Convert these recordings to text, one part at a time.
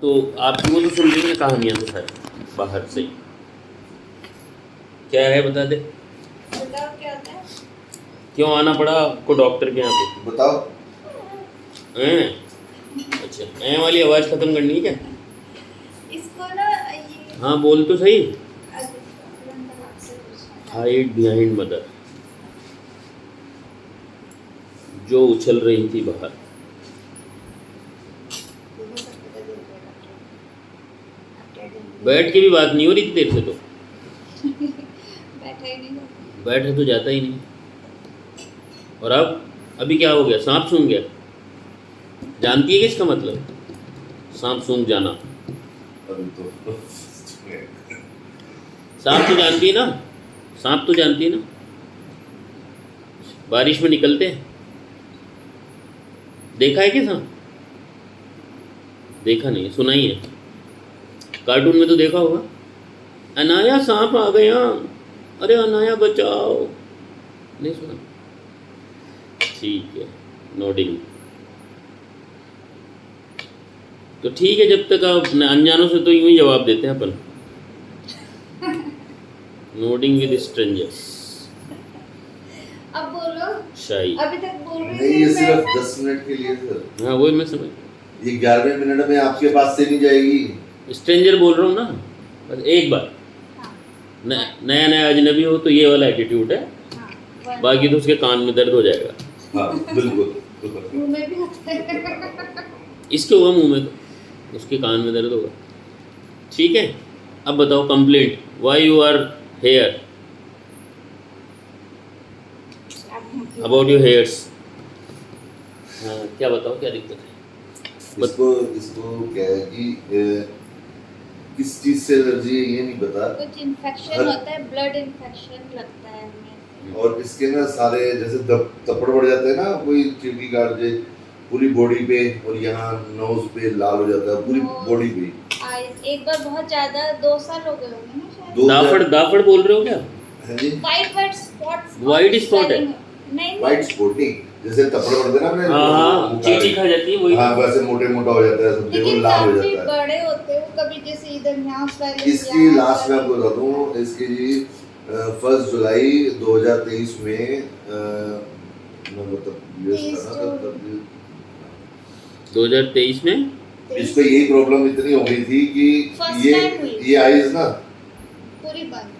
तो आपकी वो तो सुन रही है कहानियाँ तो सारी बाहर से। क्या है बता दे, बताओ क्या होता है। क्यों आना पड़ा आपको डॉक्टर के यहाँ पे? बताओ। हैं? अच्छा, ऐ वाली आवाज़ ख़त्म करनी है क्या? इसको ना ये हाँ बोल तो सही। आपसे पूछना था। हाइड बिहाइंड मदर जो उछल रही थी बाहर। बैठ के भी बात नहीं हो रही थी देर से तो। बैठा ही नहीं होता। बैठे तो जाता ही नहीं। और अब अभी क्या हो गया? सांप सूंघ गया। जानती है कि इसका मतलब सांप सूंघ जाना? अभी तो सांप तो जानती है ना, सांप तो जानती है ना, बारिश में निकलते हैं। देखा है क्या सांप? देखा नहीं, सुना ही है। कार्टून में तो देखा होगा, अनाया सांप आ गया, अरे अनाया बचाओ। नहीं सुना? ठीक है, नोडिंग। तो ठीक है, जब तक आप अनजानों से तो यूं ही जवाब देते हैं अपन। Nodding with strangers. अब बोलो। शाही। अभी तक बोल रही नहीं, ये थी सिर्फ मैं। 10 मिनट के लिए सर। हाँ वही मैं समझ। ये 11वें मिनट में आपके पास से नहीं जाएगी। स्ट्रेंजर बोल रहा हूँ ना, बस एक बार। हाँ, नया नया अजनबी हो तो ये वाला एटीट्यूड है, हाँ, बाकी तो उसके कान में दर्द हो जाएगा। हाँ बिल्कुल। मुंह में भी होता है। इसके हुआ मुंह में तो उसके कान में दर्द होगा। ठीक है, अब बताओ complaint, why you are here, about your hairs. हाँ क्या बताओ, क्या दिक्कत है? इसको इसको क्या है कि किस चीज से एलर्जी है ये नहीं पता। कुछ इन्फेक्शन होता है, ब्लड इन्फेक्शन लगता है हमें। और इसके ना सारे जैसे थप्पड़ पड़ जाते हैं ना, कोई चींटी काट दे पूरी बॉडी पे, और यहाँ नोज पे लाल हो जाता है पूरी बॉडी पे। एक बार बहुत ज्यादा 2 साल हो गए होंगे ना शायद। दो दाफड़ दाफड़ बोल रहे हो क्या? हाँ जी, वाइट स्पॉट्स। White spot है? नहीं व्हाइट स्पॉटिंग, जैसे थप्पड़ पड़ते हैं ना अपने हाँ चींटी खा जाती है वही। हाँ वैसे मोटे मोटा हो जाता है, सब देखो लेकिन लाल हो काफी जाता है। बड़े होते हैं कभी, जैसे इधर यहाँ swelling, इसकी यहाँ लास्ट में आपको swelling। बता दूं, इसकी जी 1 जुलाई 2023 में मैं मतलब यूएस था ना तब 2023 में इसको यही प्रॉब्लम इतनी हो गई थी कि First ये time हुई। ये आईज ना पूरी बंद,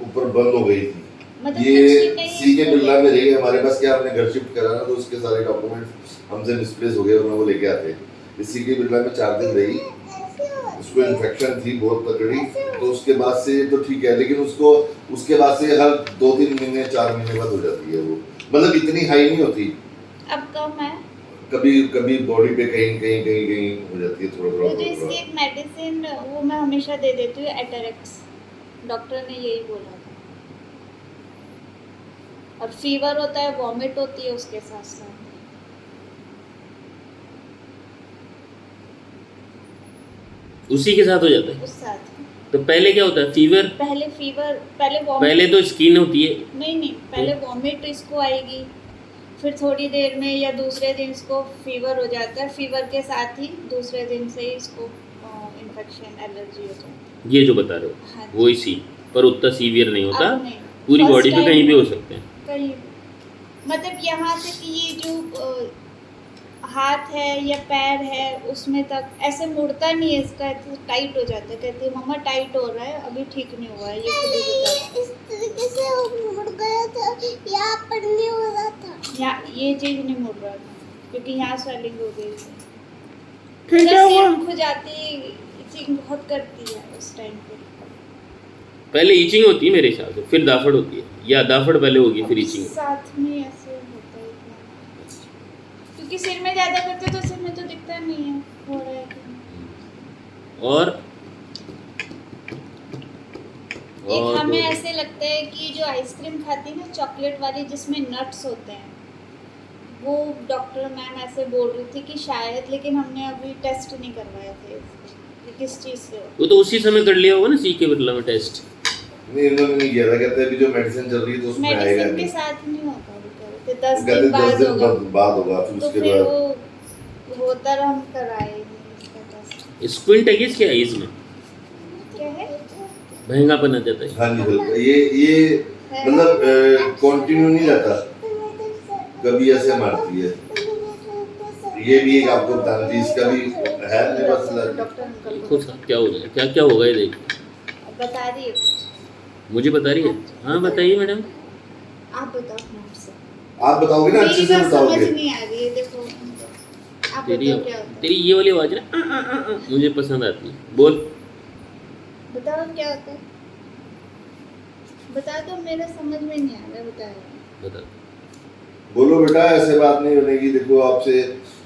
ऊपर बंद हो गई थी। मतलब ये कुछ ही नहीं। सी के बिरला में रही हमारे पास, क्या हमने घर शिफ्ट करा ना तो उसके सारे डॉक्यूमेंट्स हमसे मिसप्लेस हो गए, और वो लेके आते। इसी के बिरला में 4 दिन रही, उसको इन्फेक्शन थी बहुत तगड़ी, तो उसके बाद से तो ठीक है, लेकिन उसको उसके बाद से हर 2-3 महीने 4 महीने बाद हो जाती है वो, मतलब इतनी हाई नहीं होती। अब कम है। कभी कभी बॉडी पे कहीं कहीं कहीं कहीं हो जाती है थोड़ा मुझे थोड़ा इसकी थोड़ा। एक मेडिसिन वो मैं हमेशा दे देती हूँ, एटरेक्स। डॉक्टर ने यही बोला था। और फीवर होता है, वॉमिट होती है उसके साथ साथ। उसी के साथ हो जाता है। उस साथ तो पहले क्या होता है? फीवर? पहले फीवर, पहले वॉमिट। पहले तो स्किन होती है। नहीं, पहले वॉमिट इसको आएगी, फिर थोड़ी देर में या दूसरे दिन इसको फीवर हो जाता है। फीवर के साथ ही दूसरे दिन से ही इसको इन्फेक्शन, एलर्जी हो जाती है। ये जो बता रहे हो हाँ जी। वो इसी, पर उतना सीवियर नहीं होता, अब नहीं, पूरी First बॉडी पे time कहीं भी हो सकते हैं। कहीं, मतलब यहाँ से कि ये जो हाथ है या पैर है उसमें तक ऐसे मुड़ता नहीं है, इसका ऐसे टाइट हो जाता है। कहती है मम्मा टाइट हो रहा है, अभी ठीक नहीं हुआ है। ये खुद ही बता रहा है। इस तरीके से वो मुड़ गया था, यहाँ पर नहीं हो रहा था। यहाँ ये चीज़ नहीं मुड़ रहा था क्योंकि यहाँ स्वेलिंग हो गई थी। फिर क्या हुआ? सिर खुजाती, इचिंग बहुत करती है उस टाइम पे। पहले ईचिंग होती है मेरे हिसाब से, फिर दाफड़ होती है, या दाफड़ पहले होगी फिर ईचिंग। साथ में ऐसे होता है इतना। क्योंकि सिर में ज़्यादा करते तो सिर में तो दिखता नहीं है हो रहा है कि नहीं। और एक हमें तो ऐसे लगता है कि जो आइसक्रीम खाती है ना चॉकलेट वाली जिसमें नट्स होते हैं, वो डॉक्टर मैम ऐसे बोल रही थी कि शायद, लेकिन हमने अभी टेस्ट नहीं करवाया थे कि किस चीज़ से हो। वो तो उसी समय कर लिया होगा ना सी के बिरला में टेस्ट। नहीं इन्होंने नहीं किया था, कहते हैं अभी जो मेडिसिन चल रही है तो उसमें आएगा मेडिसिन के नहीं। साथ नहीं होगा, वो कह रहे थे 10 कहते दिन 10 बाद दिन होगा। बाद होगा, फिर तो उसके फिर बाद वो होता रहा, हम कराए नहीं इसका टेस्ट। स्क्विंट है कि इसके आईज में क्या है? महंगापन आ जाता है। हाँ जी हल्का ये मतलब कंटिन्यू नहीं रहता, कभी ऐसे मारती है। ये भी एक आपको बताना चाहिए, इसका भी है मेरे पास लग- डॉक्टर अंकल देखो को साहब क्या हो जाए, क्या क्या होगा ये देख। बता रही है कुछ। मुझे बता रही है? हाँ बताइए मैडम। आप बताओ नाम से। आप बताओगे ना, अच्छे मेरी से बात समझ बताओगे। नहीं आ रही है, देखो आप तेरी बताओ क्या होता है। तेरी ये वाली आवाज ना मुझे पसंद आती है। बोल। बताओ क्या होता है, बता दो, मेरा समझ में नहीं आ रहा, बताओ। बता। बोलो बेटा, ऐसे बात नहीं बनेगी। देखो आपसे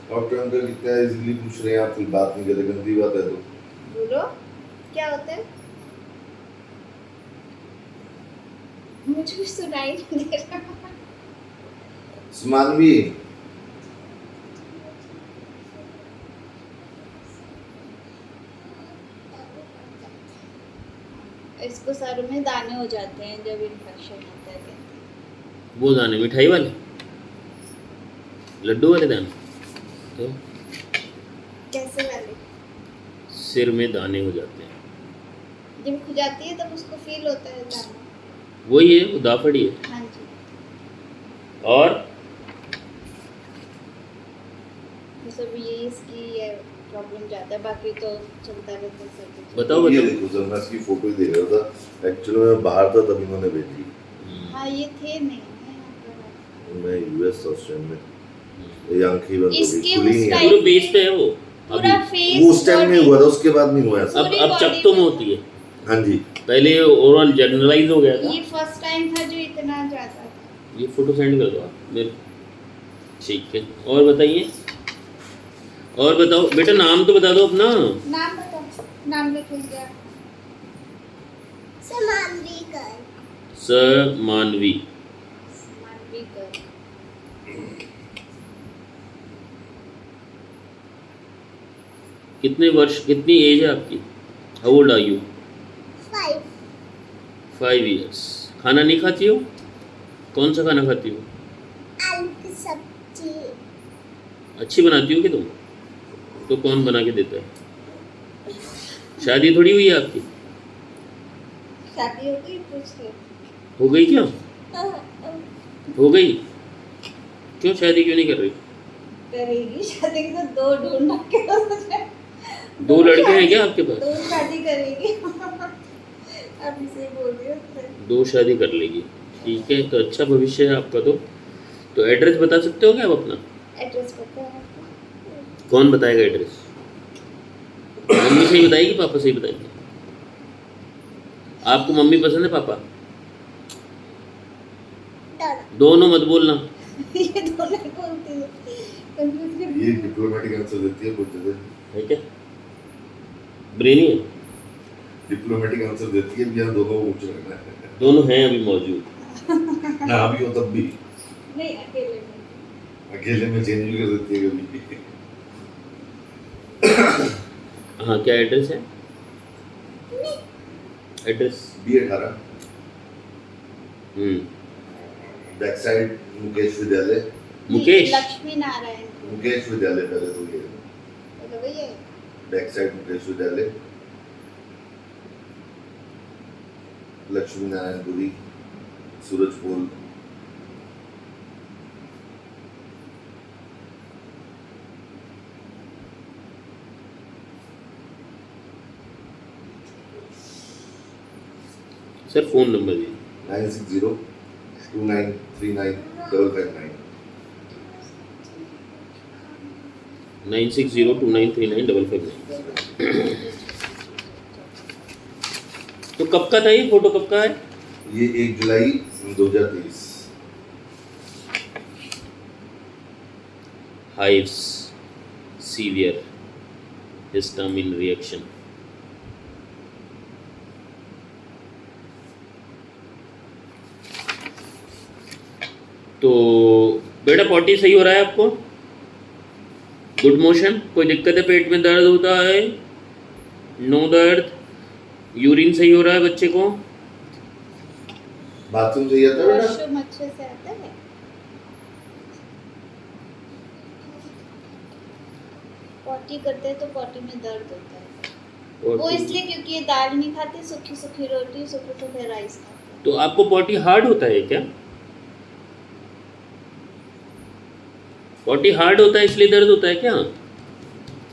डॉक्टर अंकल कितना इजीली पूछ रहे हैं, आप फिर बात नहीं करते, गंदी बात है। तो बोलो क्या होता है, मुझे भी सुनाई नहीं दे रहा। समानवी इसको सर में दाने हो जाते हैं जब इन्फेक्शन होता है, कहते हैं। वो दाने मिठाई वाले, लड्डू वाले दाने। तो कैसे वाले? सिर में दाने हो जाते हैं, जब खुजाती है तब उसको फील होता है दाना। वही है, वो दाफड़ी है। हाँ जी, और ये सब यही इसकी प्रॉब्लम जाता है, बाकी तो चलता रहता है सब कुछ। बताओ ये बताओ। देखो सर, मैं इसकी फोटो ही देख रहा था, एक्चुअली मैं बाहर था तभी मैंने भेजी। हाँ ये थे नहीं है यहाँ पर। मैं यूएस ऑस्ट्रेलिया में, ये आंखें बंद हो इसके गई, खुली उस नहीं है। टाइम पूरे बेस पे है वो पूरा अभी। फेस वो उस टाइम में हुआ था, उसके बाद नहीं हुआ ऐसा। अब पूरी अब body चक तो में- होती है, हाँ जी, पहले ओवरऑल जनरलाइज हो गया था। ये फर्स्ट टाइम था जो इतना जाता था। ये फोटो सेंड कर दो आप मेरे। ठीक है, और बताइए, और बताओ बेटा, नाम तो बता दो अपना। नाम बताओ, नाम लिखेंगे आप। समानवी कर समानवी। मानवी कर। कितने वर्ष, कितनी एज है आपकी? How old are you? 5 5 years. खाना नहीं खाती हो? कौन सा खाना खाती हो? आलू की सब्जी। अच्छी बनाती हो कि तुम? तो कौन बना के देता है? शादी थोड़ी हुई है आपकी? शादी हो गई, पूछ रहे हो गई क्या? हो गई? क्यों शादी क्यों नहीं कर रही? करेगी शादी की तो दो ढूंढना क्या सोचा? 2 लड़के हैं क्या आपके पास? दो शादी करेगी। आप इसे बोल रहे हो? 2 शादी कर लेगी, ठीक है। तो अच्छा भविष्य है आपका। तो एड्रेस बता सकते हो क्या आप अपना? एड्रेस पता है आपको? कौन बताएगा एड्रेस? मम्मी सही बताएगी, पापा सही बताएंगे? आपको मम्मी पसंद है पापा? दोनों मत बोलना। ये दोनों बोलती है, कंफ्यूज कर ये डिप्लोमेटिक आंसर देती है, बोलते थे है क्या? ब्रेनी है? डिप्लोमेटिक आंसर देती है, यहाँ दोनों को पूछ रखना है। दोनों हैं अभी मौजूद। ना भी हो तब भी नहीं, अकेले में। अकेले में चेंज भी कर देती है कभी। हाँ, क्या एड्रेस है? एड्रेस? B18 हम्म। बैक साइड मुकेश विद्यालय। मुकेश? लक्ष्मी नारायण को। मुकेश विद्यालय पहले तो ये तो भैया बैक साइड मुकेश विद्यालय, Lakshmi Narayanpuri, Surajpol. Sir phone number दीजिए। 9602939559। 9602939559। तो कब का था ये फोटो, कब का है? ये 1 जुलाई 2023। Hives, severe histamine reaction. तो बेटा पॉटी सही हो रहा है आपको? Good motion? कोई दिक्कत है? पेट में दर्द होता है? नो दर्द? यूरिन सही हो रहा है बच्चे को? बाथरूम से आता है बेटा? वॉशरूम अच्छे से आता है? पॉटी करते हैं तो पॉटी में दर्द होता है। और वो इसलिए क्योंकि ये दाल नहीं खाते, सूखी सूखी रोटी, सूखे सूखे राइस खाते हैं। तो आपको पॉटी हार्ड होता है क्या? पॉटी हार्ड होता है इसलिए दर्द होता है क्या?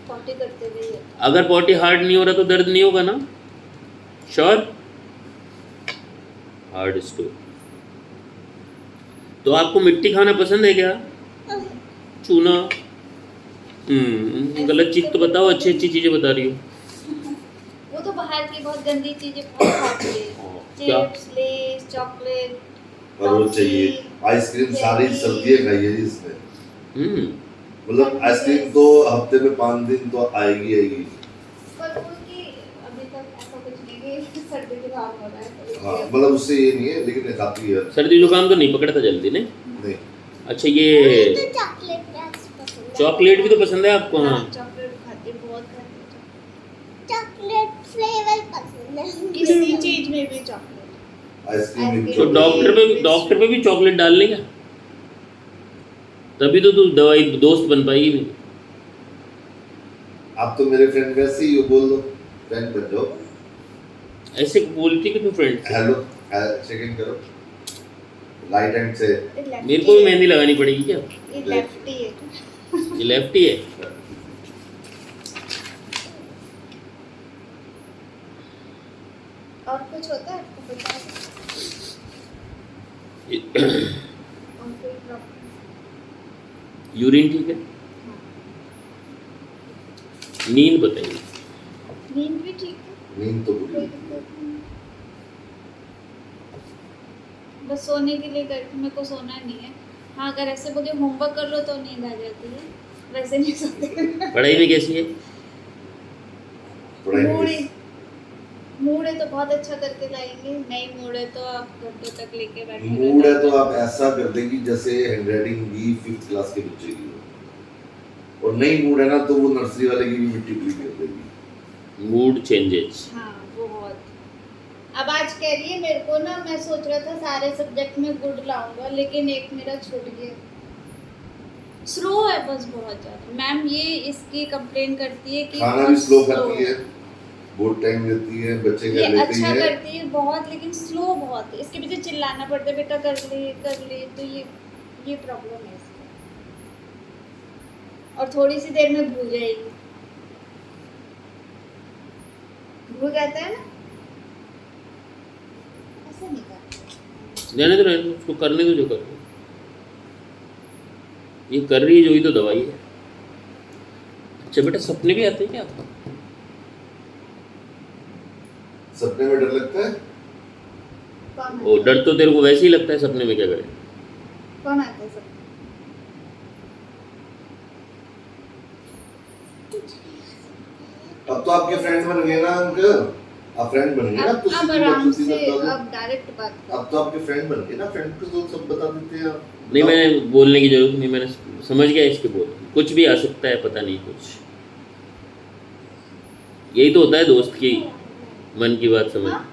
पॉटी करते हुए ही होता अगर पॉटी हार्ड नहीं हो रहा तो दर्द नहीं होगा ना? श्योर? Hard store. तो आपको मिट्टी खाना पसंद है क्या? चूना? गलत चीज तो बताओ, अच्छी अच्छी चीजें बता रही हो। है। वो तो बाहर की बहुत गंदी चीजें बहुत खाती है, क्या? चिप्स, लेस, चॉकलेट, और वो चाहिए आइसक्रीम, सारी सर्दियाँ खाई है जी इसने। हम्म मतलब आइसक्रीम तो हफ्ते में 5 दिन तो आएगी आएगी। पर वो कि अभी तक ऐसा कुछ नहीं कि सर्दी जुकाम हो रहा है। हाँ मतलब उससे ये नहीं है, लेकिन ये खाती है। सर्दी जुकाम तो नहीं पकड़ता जल्दी नहीं? नहीं, अच्छा, ये तो चॉकलेट रैप्स पसंद है। चॉकलेट भी तो पसंद है आपको? हाँ। चॉकलेट खाती है, बहुत खाती है चॉकलेट फ्लेवर पसंद है। किसी चीज में भी चॉकलेट। आइसक्रीम में भी तो chocolate। डॉक्टर पे भी चॉकलेट डाल लेगा, तभी तो तू दवाई दोस्त बन पाएगी नहीं। आप तो मेरे फ्रेंड वैसे ही हो, बोल दो फ्रेंड बन जाओ। ऐसे बोलती कि तू फ्रेंड से। हेलो, चेक इन करो राइट हैंड से। मेरे को भी मेहंदी लगानी पड़ेगी क्या? ये लेफ्टी है। ये लेफ्टी है। और कुछ होता है आपको पता है? और कोई प्रॉब्लम? यूरिन ठीक है? नींद बताइए। नींद भी ठीक है, नींद तो कोई पूरी। दिक्कत नहीं। बस सोने के लिए करती, मेरे को सोना नहीं है। हाँ, अगर ऐसे बोले होमवर्क कर लो तो नींद आ जाती है, वैसे नहीं सोते। पढ़ाई में कैसी है? पढ़ाई मूड में है, मूड है तो बहुत अच्छा करके लाएंगे, नहीं मूड है तो आप घंटों तक लेके बैठे मूड है तो आप ऐसा कर देंगी जैसे हैंडराइटिंग भी 5th क्लास के बच्चे की हो, और नहीं मूड है ना तो वो नर्सरी वाले की भी मिट्टी पूरी कर देगी। Mood changes. हाँ बहुत। अब आज कह रही है मेरे को ना, मैं सोच रहा था सारे सब्जेक्ट में गुड लाऊंगा, लेकिन एक मेरा छूट गया। स्लो है बस बहुत ज़्यादा। मैम ये इसकी कंप्लेन करती है कि खाना भी बहुत स्लो slow खाती है, बहुत टाइम लेती है, बच्चे ये कर लेते अच्छा हैं। करती है बहुत, लेकिन स्लो बहुत है। इसके पीछे चिल्लाना पड़ता है, बेटा कर ले, तो ये प्रॉब्लम है इसका। और थोड़ी सी देर में भूल जाएगी, भूल जाता है ना, ऐसा नहीं करता। रहने दो उसको, करने दो जो कर रही है। ये कर रही है जो ही तो दवाई है। अच्छा बेटा, सपने भी आते हैं क्या आपको? सपने में डर लगता है? कौन वो आता है? डर तो तेरे को वैसे ही लगता है, सपने में क्या करे? कौन आता है सब? अब तो आपके फ्रेंड बन गए ना अंकल, आप फ्रेंड बन गए ना, तो अब सीधी आराम बात से, सीधा बता दो। अब डायरेक्ट बात कर। अब तो आपके फ्रेंड बन गए ना, फ्रेंड को तो सब बता देते हैं आप। नहीं, मैंने बोलने की जरूरत नहीं, मैंने समझ गया इसके बोल। कुछ भी आ सकता है, पता नहीं कुछ। यही तो होता है दोस्त की मन की बात समझ। हाँ?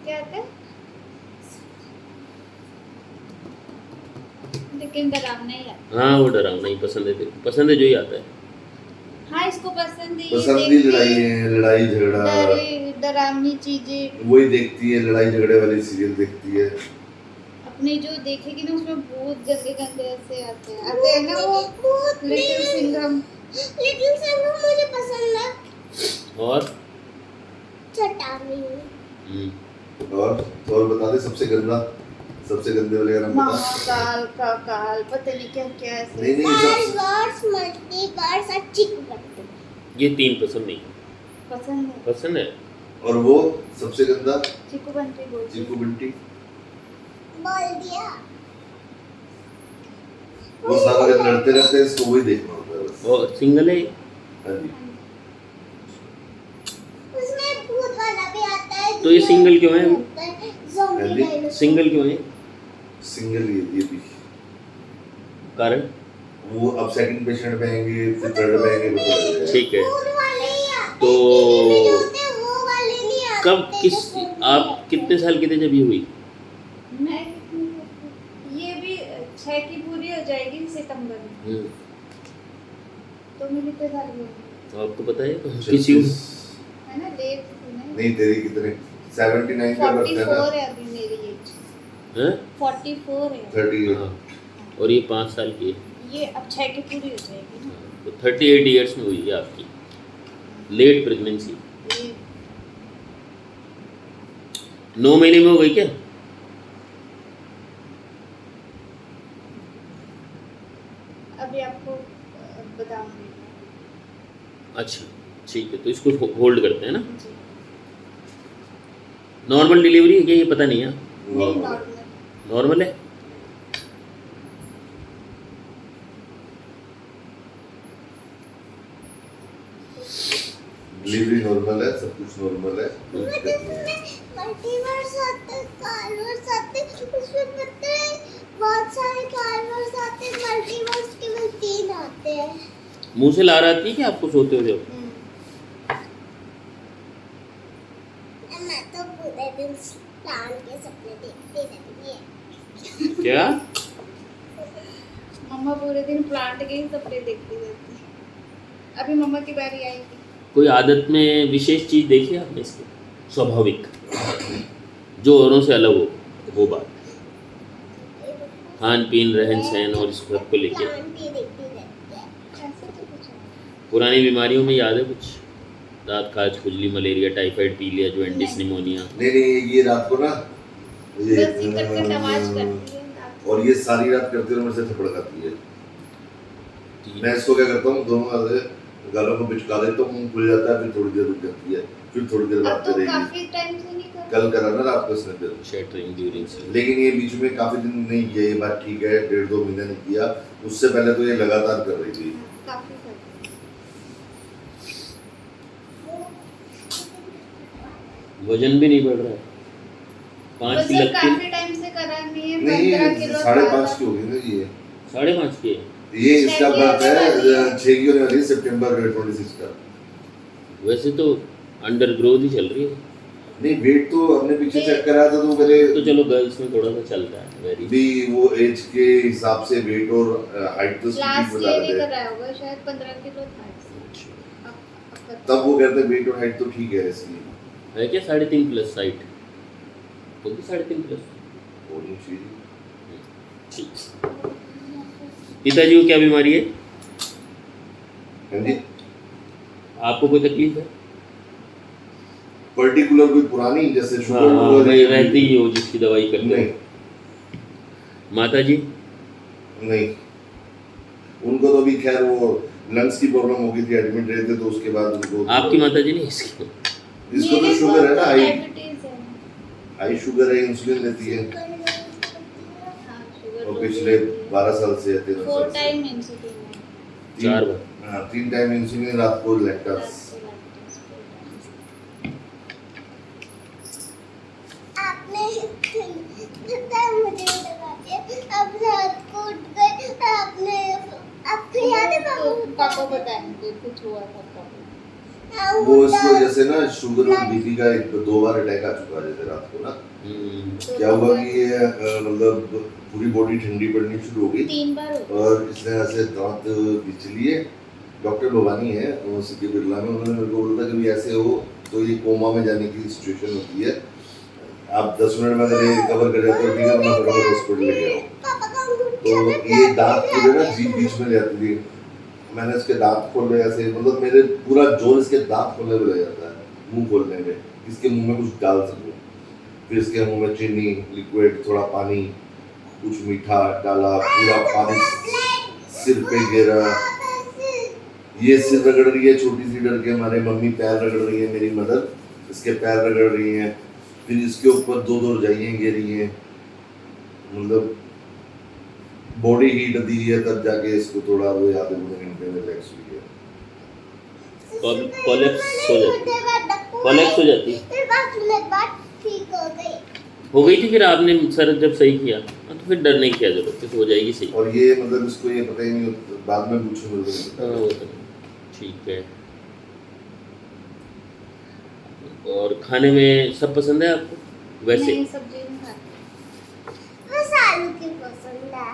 क्या आता है? लेकिन डरावना ही आता हाँ, वो डरावना ही पसंद है तेरे को, पसंद है जो ही आता है। है। हाँ, इसको पसंद है ये पसंद ही देखती लड़ाई है, है, लड़ाई झगड़ा, डरावनी चीजें। वही देखती है, लड़ाई झगड़े वाली सीरियल देखती है। अपने जो देखेगी ना उसमें भूत गंदे गंदे ऐसे आते हैं ना, वो भूत लिटिल सिंघम। लिटिल सिंघम मुझे पसंद है। और चट्टानी। और बता दे सबसे गंदे वाले का नाम बता। महाकाल का काल, पता नहीं क्या क्या ऐसे। नहीं नहीं, Multiverse, multiverse और चिक बंटी। ये 3 पसंद नहीं। पसंद है। पसंद है। और वो सबसे गंदा चिकू बंटी बोलती है। चीकू बंटी, बोल दिया। वो सारा दिन लड़ते रहते हैं, इसको वही देखना होता है बस। और सिंगल है। हाँ जी। उसमें भूत वाला भी आता है। तो ये सिंगल क्यों है? Zombie हाँ जी। dinosaur। सिंगल क्यों है? सिंगल ये भी कारण? वो अब सेकंड पेशेंट पे आएंगे, फिर थर्ड पे आएंगे, पता लगेगा। ठीक है। भूत वाले ही आते हैं। तो टीवी में जो होते हैं वो वाले नहीं आते। कब किस जो phone में आप आते कितने साल के थे जब ये हुई? मैं ये भी 6 की पूरी हो जाएगी सितंबर में। तो मिली पे घर में आपको पता है किसी को? है ना डेट सुने नहीं तेरी कितने 79 का बर्थ है 44 ना है अभी मेरी एज हैं? 44 है 30 हाँ। और ये 5 साल की है। ये अब 6 की पूरी हो जाएगी ना तो 38 ईयर्स में हुई है आपकी लेट प्रेगनेंसी। ये 9 महीने में हो गई क्या? अभी आपको बताऊंगी अच्छा ठीक है, तो इसको होल्ड करते हैं ना। जी नॉर्मल डिलीवरी है क्या ये पता नहीं है? नहीं नॉर्मल नॉर्मल है। डिलीवरी नॉर्मल है, सब कुछ नॉर्मल है। मल्टीवर्स आते हैं, कार्वर्स आते हैं, उसमें पता है बहुत सारे कार्वर्स आते हैं, मल्टीवर्स केवल 3 आते हैं। मुंह से लार आती है कि आपको सोते हो जब? मैं तो पूरे दिन प्लान के सपने देखती रहती है। क्या? मम्मा पूरे दिन प्लांट के ही सपने देखती रहती है। अभी मम्मा की बारी आएगी। कोई आदत में विशेष चीज़ देखी आपने इसकी? स्वाभाविक जो औरों से अलग हो वो बात, खान पीन रहन सहन और इस सब को लेके। प्लांट ही देखती रहती है। ऐसे तो कुछ नहीं। पुरानी बीमारियों में याद है कुछ? दांत खाज, खुजली, मलेरिया, टाइफाइड, पीलिया, जॉन्डिस, नहीं। निमोनिया? नहीं ये रात को ना ये बस ये कट आवाज करती है रात को। और ये सारी रात करती है और मेरे से थप्पड़ खाती है। मैं इसको क्या करता हूँ, दोनों गालों को बिचका देता हूँ, मुंह खुल जाता है, फिर थोड़ी देर रुक जाती है, फिर थोड़ी देर अब बात तो करेगी। काफी टाइम से नहीं कर कल करा ना रात को इसने फिर, शैटरिंग ड्यूरिंग स्लीप। लेकिन ये बीच में काफी दिन नहीं किया, ये बात ठीक है, 1.5-2 महीने नहीं किया। उससे पहले तो ये लगातार कर रही थी। काफी करती है। वजन भी नहीं बढ़ रहा है, 5 की वजन लगती है। काफी टाइम से करा नहीं है। नहीं 15 किलो 5.5 की होगी ना ये। 5.5 की है। ये इसका 6 की बात है होने वाली है। 6 की होने वाली है, सितंबर 26 का। वैसे तो अंडर ग्रोथ ही चल रही है। नहीं वेट तो हमने पीछे चेक करा था तो मेरे तो चलो गर्ल्स में थोड़ा सा चलता है वेरी। भी वो एज के हिसाब से वेट और हाइट तो ठीक लास्ट बता ईयर ही रहे थे। कराया होगा शायद 15 किलो था इससे। अब पता तब वो कहते वेट और हाइट तो ठीक है इसकी, है क्या 3.5 प्लस हाइट? होगी 3.5 प्लस। होनी चाहिए। ठीक। पिताजी को क्या बीमारी है? हाँ जी, आपको कोई तकलीफ है? पर्टिकुलर कोई पुरानी जैसे हाँ शुगर भाई रहती ही हो जिसकी दवाई करते नहीं हो। माता जी? नहीं, उनको तो अभी खैर वो लंग्स की प्रॉब्लम हो गई थी, एडमिट रहे थे, तो उसके बाद उनको आपकी माता जी नहीं इसकी? इसको तो शुगर है ना, हाई डायबिटीज है। हाई शुगर है, इंसुलिन लेती है हाँ शुगर और पिछले 12 साल से 13 4 साल से टाइम इंसुलिन है। 4 बार। हाँ 3 टाइम इंसुलिन, रात को लैक्टस। आपने पता है मुझे लगा के अब रात को उठ गए आपने आपको याद है पापा बताएंगे कुछ हुआ था पापा। वो इस वजह से ना शुगर और बीपी का 2 बार अटैक आ चुका है जैसे रात को ना। क्या हुआ कि ये मतलब पूरी बॉडी ठंडी पड़नी शुरू हो गई 3 बार हो गया। और इसने ऐसे दांत बिछ लिए। डॉक्टर भवानी है सिटी बिरला में, उन्होंने मेरे को बोला था कि भी ऐसे हो तो ये कोमा में जाने की सिचुएशन होती है, आप 10 मिनट में अगर ये रिकवर कर जाते हो ठीक है, वरना फटाफट हॉस्पिटल लेके आओ। पापा का अंगूठा में तो ये दांत पूरे ना जीभ बीच में ले जाती थी, मैंने इसके दांत खोले ऐसे, मतलब मेरे पूरा जोर इसके दांत खोलने में लग जाता है, मुंह खोलने में, इसके मुंह में कुछ डाल सकूं। फिर इसके मुंह में चीनी, लिक्विड, थोड़ा पानी, कुछ मीठा डाला, पूरा पानी सिर पे गिरा। ये सिर रगड़ रही है छोटी सी डर के, हमारे मम्मी पैर रगड़ रही है, मेरी मदर इसके पैर रगड़ रही है, फिर इसके ऊपर 2 रजाइयाँ गिरी हैं, मतलब बॉडी हीट दी है, तब जाके इसको थोड़ा वो आधे घंटे में रिलैक्स हुई है। कोलैप्स हो जाती, कोलैप्स हो जाती। फिर 5 मिनट बाद ठीक हो गई। हो गई थी फिर आपने सर जब सही किया हाँ, तो फिर डर नहीं किया जरूरत, फिर हो जाएगी सही। और ये मतलब इसको ये पता ही नहीं होता, बाद में पूछो मेरे को हाँ नहीं वो पता। तो ठीक है। और खाने में सब पसंद है आपको वैसे? नहीं सब्जी नहीं खाती। बस आलू की पसंद है,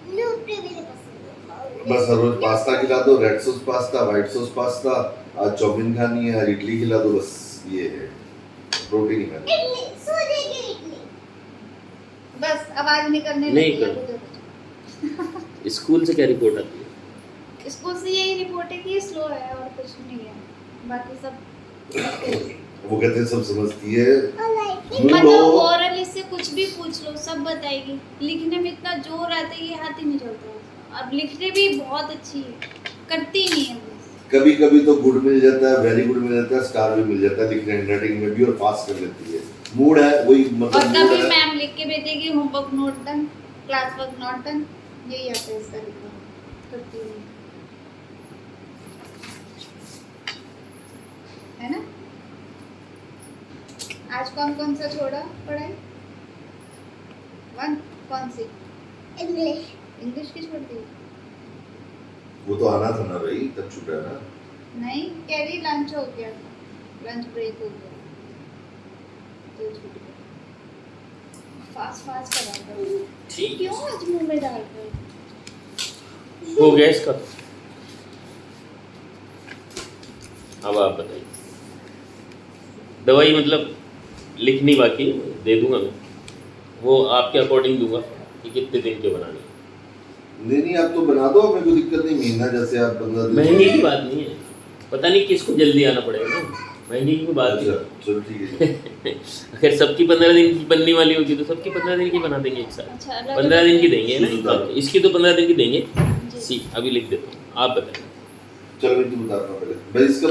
न्यूट्री भी नहीं पसंद है। बस हर रोज पास्ता खिला दो, red sauce pasta, white sauce pasta, आज चाउमीन खानी है, आज इडली खिला दो, बस ये है प्रोटीन है। इडली सूजी की इडली। बस आवाज नहीं करने नहीं लगी है कर। तो। स्कूल से क्या रिपोर्ट आती है? स्कूल से यही रिपोर्ट है कि स्लो है और कुछ नहीं है, बाकी सब वो कहते हैं सब समझती है। I like it। मूड मतलब हो ओरल इससे कुछ भी पूछ लो सब बताएगी, लिखने में इतना जोर आता है कि हाथ ही नहीं चलता उसका। अब लिखने भी बहुत अच्छी है, करती नहीं है बस। कभी कभी तो गुड मिल जाता है, वेरी गुड मिल जाता है, स्टार भी मिल जाता है लिखने हैंडराइटिंग में भी, और पास कर लेती है। मूड है वही, और मतलब मूड कभी है। मैम लिख के भेजेगी homework note done, class work not done, यही आता है इसका लिखना, करती नहीं है ना। आज कौन कौन सा छोड़ा पढ़ाई? वन कौन सी? इंग्लिश। इंग्लिश की छोड़ दी? वो तो आना था ना भाई, तब छूटा है ना। नहीं, कह रही लंच हो गया था, लंच ब्रेक हो गया तो छूट गया। फास्ट फास्ट करा करो। ठीक क्यों आज मुंह में डाल रहे हो? हो गया इसका। अब आप बताइए, दवाई मतलब लिखनी बाकी है, दे दूंगा मैं, वो आपके अकॉर्डिंग दूंगा कि कितने दिन के बनाने हैं। नहीं आप तो बना दो, मेरे को दिक्कत नहीं, महीना जैसे आप 15 दिन। महीने की बात नहीं है, पता नहीं किसको जल्दी आना पड़ेगा ना, महीने की बात नहीं अच्छा है। चलो ठीक है। अगर सबकी 15 दिन की बनने वाली होगी तो सबकी 15 दिन की बना देंगे एक साथ। अच्छा, अलग 15 दिन की देंगे ना, अलग। इसकी तो 15 दिन की देंगे। जी। सी अभी लिख देता हूँ, आप बताइए। चलो मैं तुम बताता हूँ पहले भाई, इसका